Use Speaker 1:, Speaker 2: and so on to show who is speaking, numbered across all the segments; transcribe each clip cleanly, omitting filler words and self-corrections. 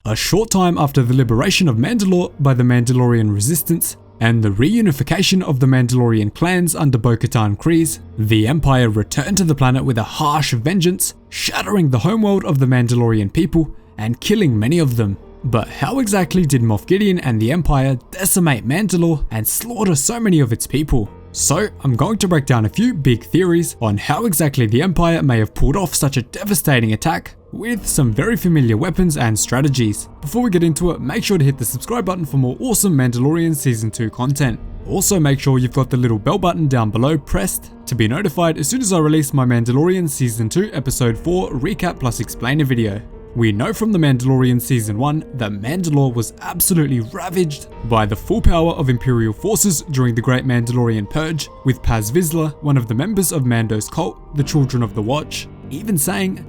Speaker 1: A short time after the liberation of Mandalore by the Mandalorian resistance, and the reunification of the Mandalorian clans under Bo-Katan Kryze, the Empire returned to the planet with a harsh vengeance, shattering the homeworld of the Mandalorian people and killing many of them. But how exactly did Moff Gideon and the Empire decimate Mandalore and slaughter so many of its people? So I'm going to break down a few big theories on how exactly the Empire may have pulled off such a devastating attack with some very familiar weapons and strategies. Before we get into it, make sure to hit the subscribe button for more awesome Mandalorian Season 2 content. Also make sure you've got the little bell button down below pressed to be notified as soon as I release my Mandalorian Season 2 Episode 4 recap plus explainer video. We know from the Mandalorian Season 1 that Mandalore was absolutely ravaged by the full power of Imperial forces during the Great Mandalorian Purge, with Vizsla, one of the members of Mando's cult, the Children of the Watch, even saying,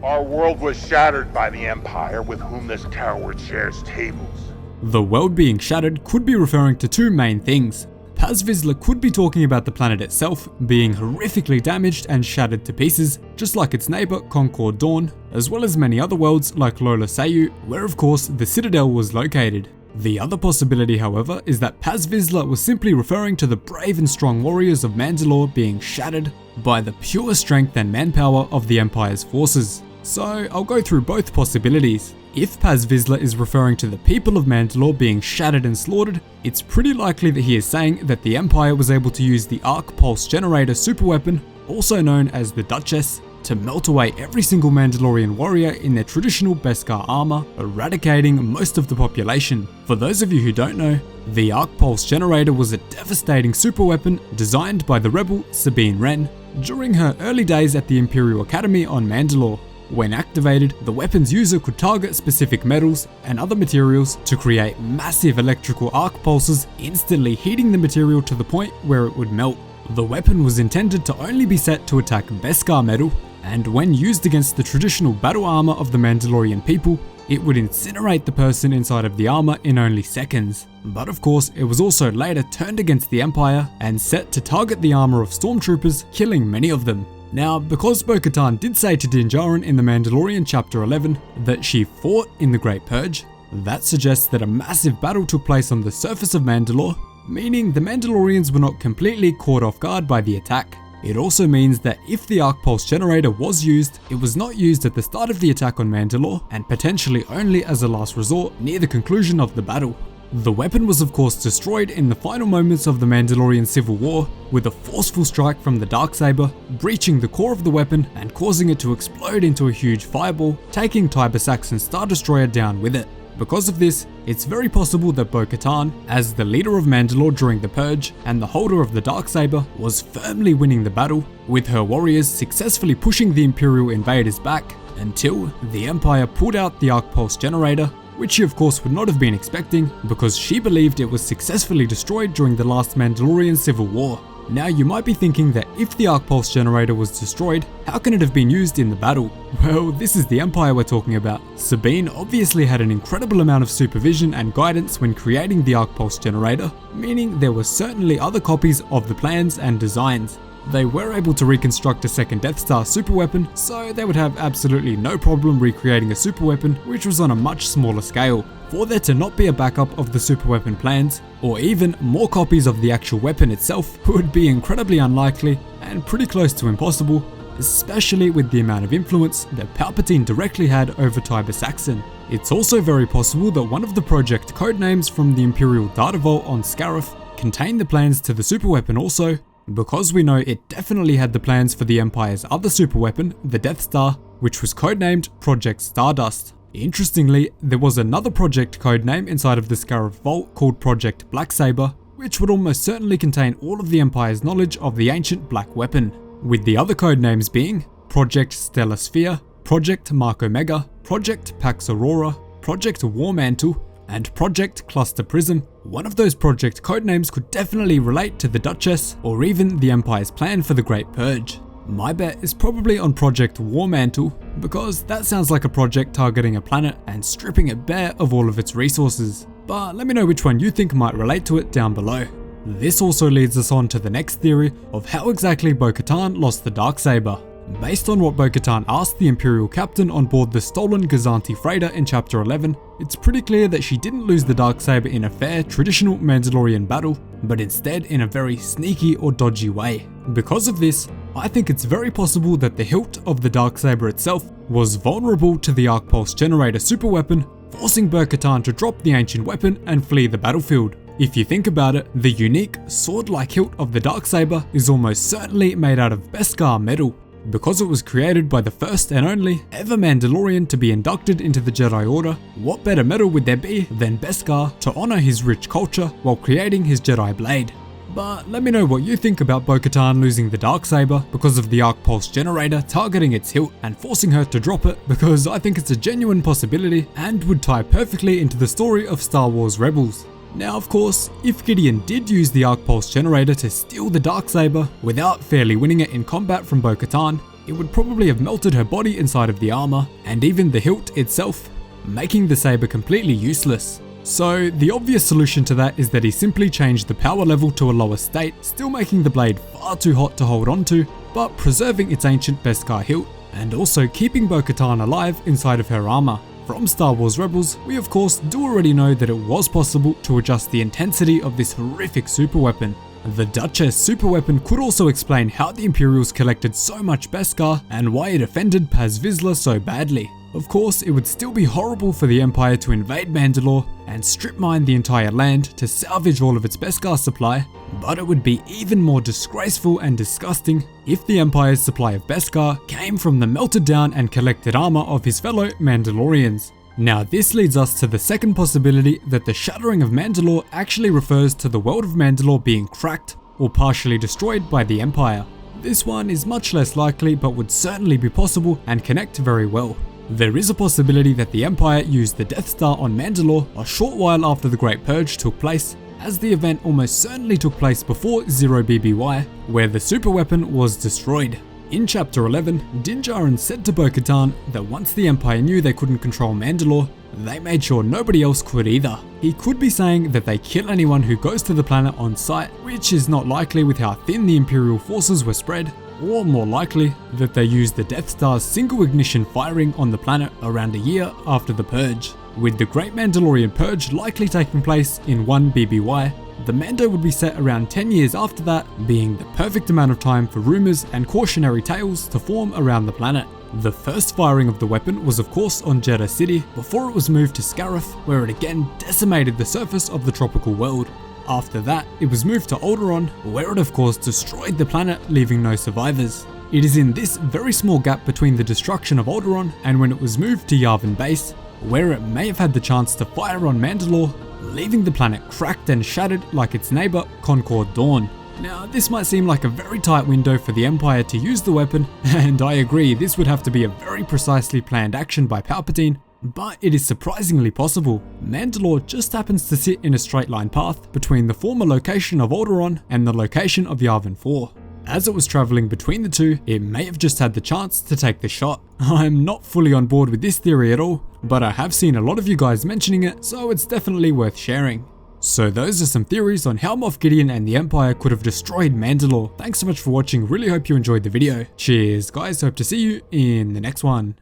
Speaker 2: "Our world was shattered by the Empire with whom this coward shares tables."
Speaker 1: The world being shattered could be referring to two main things. Vizsla could be talking about the planet itself being horrifically damaged and shattered to pieces, just like its neighbor Concord Dawn, as well as many other worlds like Lola Sayu, where of course the Citadel was located. The other possibility, however, is that Vizsla was simply referring to the brave and strong warriors of Mandalore being shattered by the pure strength and manpower of the Empire's forces. So I'll go through both possibilities. If Vizsla is referring to the people of Mandalore being shattered and slaughtered, it's pretty likely that he is saying that the Empire was able to use the Arc Pulse Generator superweapon, also known as the Duchess, to melt away every single Mandalorian warrior in their traditional Beskar armor, eradicating most of the population. For those of you who don't know, the Arc Pulse Generator was a devastating superweapon designed by the rebel Sabine Wren during her early days at the Imperial Academy on Mandalore. When activated, the weapon's user could target specific metals and other materials to create massive electrical arc pulses, instantly heating the material to the point where it would melt. The weapon was intended to only be set to attack Beskar metal, and when used against the traditional battle armor of the Mandalorian people, it would incinerate the person inside of the armor in only seconds. But of course, it was also later turned against the Empire and set to target the armor of stormtroopers, killing many of them. Now, because Bo-Katan did say to Djarin in The Mandalorian Chapter 11 that she fought in the Great Purge, that suggests that a massive battle took place on the surface of Mandalore, meaning the Mandalorians were not completely caught off guard by the attack. It also means that if the Arc Pulse Generator was used, it was not used at the start of the attack on Mandalore, and potentially only as a last resort near the conclusion of the battle. The weapon was of course destroyed in the final moments of the Mandalorian Civil War with a forceful strike from the Darksaber, breaching the core of the weapon and causing it to explode into a huge fireball, taking Tiber Saxon's Star Destroyer down with it. Because of this, it's very possible that Bo-Katan, as the leader of Mandalore during the Purge and the holder of the Darksaber, was firmly winning the battle, with her warriors successfully pushing the Imperial invaders back until the Empire pulled out the Arc Pulse Generator, which she of course would not have been expecting because she believed it was successfully destroyed during the last Mandalorian Civil War. Now you might be thinking that if the Arc Pulse Generator was destroyed, how can it have been used in the battle? Well, this is the Empire we're talking about. Sabine obviously had an incredible amount of supervision and guidance when creating the Arc Pulse Generator, meaning there were certainly other copies of the plans and designs. They were able to reconstruct a second Death Star superweapon, so they would have absolutely no problem recreating a superweapon which was on a much smaller scale. For there to not be a backup of the superweapon plans, or even more copies of the actual weapon itself, would be incredibly unlikely and pretty close to impossible, especially with the amount of influence that Palpatine directly had over Tiber Saxon. It's also very possible that one of the project codenames from the Imperial Data Vault on Scarif contained the plans to the superweapon also, because we know it definitely had the plans for the Empire's other superweapon, the Death Star, which was codenamed Project Stardust. Interestingly, there was another project codename inside of the Scarif Vault called Project Blacksaber, which would almost certainly contain all of the Empire's knowledge of the ancient black weapon, with the other codenames being Project Stellar Sphere, Project Mark Omega, Project Pax Aurora, Project War Mantle, and Project Cluster Prism. One of those project codenames could definitely relate to the Duchess or even the Empire's plan for the Great Purge. My bet is probably on Project War Mantle, because that sounds like a project targeting a planet and stripping it bare of all of its resources. But let me know which one you think might relate to it down below. This also leads us on to the next theory of how exactly Bo-Katan lost the Darksaber. Based on what Bo-Katan asked the Imperial captain on board the stolen Gazanti freighter in chapter 11, it's pretty clear that she didn't lose the Darksaber in a fair, traditional Mandalorian battle, but instead in a very sneaky or dodgy way. Because of this, I think it's very possible that the hilt of the Darksaber itself was vulnerable to the arc pulse generator superweapon, forcing Bo-Katan to drop the ancient weapon and flee the battlefield. If you think about it, the unique, sword-like hilt of the Darksaber is almost certainly made out of Beskar metal, because it was created by the first and only ever Mandalorian to be inducted into the Jedi Order. What better metal would there be than Beskar to honor his rich culture while creating his Jedi blade? But let me know what you think about Bo-Katan losing the Darksaber because of the arc pulse generator targeting its hilt and forcing her to drop it, because I think it's a genuine possibility and would tie perfectly into the story of Star Wars Rebels. Now of course, if Gideon did use the arc pulse generator to steal the Darksaber without fairly winning it in combat from Bo-Katan, it would probably have melted her body inside of the armor and even the hilt itself, making the saber completely useless. So the obvious solution to that is that he simply changed the power level to a lower state, still making the blade far too hot to hold onto, but preserving its ancient Beskar hilt, and also keeping Bo-Katan alive inside of her armor. From Star Wars Rebels, we of course do already know that it was possible to adjust the intensity of this horrific superweapon. The Duchess superweapon could also explain how the Imperials collected so much Beskar and why it offended Vizsla so badly. Of course, it would still be horrible for the Empire to invade Mandalore and strip mine the entire land to salvage all of its Beskar supply, but it would be even more disgraceful and disgusting if the Empire's supply of Beskar came from the melted down and collected armor of his fellow Mandalorians. Now this leads us to the second possibility that the shattering of Mandalore actually refers to the world of Mandalore being cracked or partially destroyed by the Empire. This one is much less likely but would certainly be possible and connect very well. There is a possibility that the Empire used the Death Star on Mandalore a short while after the Great Purge took place, as the event almost certainly took place before 0BBY, where the superweapon was destroyed. In chapter 11, Djarin said to Bo-Katan that once the Empire knew they couldn't control Mandalore, they made sure nobody else could either. He could be saying that they kill anyone who goes to the planet on sight, which is not likely with how thin the Imperial forces were spread, or more likely, that they used the Death Star's single ignition firing on the planet around a year after the Purge. With the Great Mandalorian Purge likely taking place in 1BBY, the Mando would be set around 10 years after that, being the perfect amount of time for rumors and cautionary tales to form around the planet. The first firing of the weapon was of course on Jeddah City, before it was moved to Scarif, where it again decimated the surface of the tropical world. After that, it was moved to Alderaan, where it of course destroyed the planet, leaving no survivors. It is in this very small gap between the destruction of Alderaan and when it was moved to Yavin Base, where it may have had the chance to fire on Mandalore, leaving the planet cracked and shattered like its neighbour Concord Dawn. Now this might seem like a very tight window for the Empire to use the weapon, and I agree this would have to be a very precisely planned action by Palpatine, but it is surprisingly possible. Mandalore just happens to sit in a straight line path between the former location of Alderaan and the location of Yavin 4. As it was travelling between the two, it may have just had the chance to take the shot. I'm not fully on board with this theory at all, but I have seen a lot of you guys mentioning it, so it's definitely worth sharing. So those are some theories on how Moff Gideon and the Empire could have destroyed Mandalore. Thanks so much for watching, really hope you enjoyed the video. Cheers guys, hope to see you in the next one.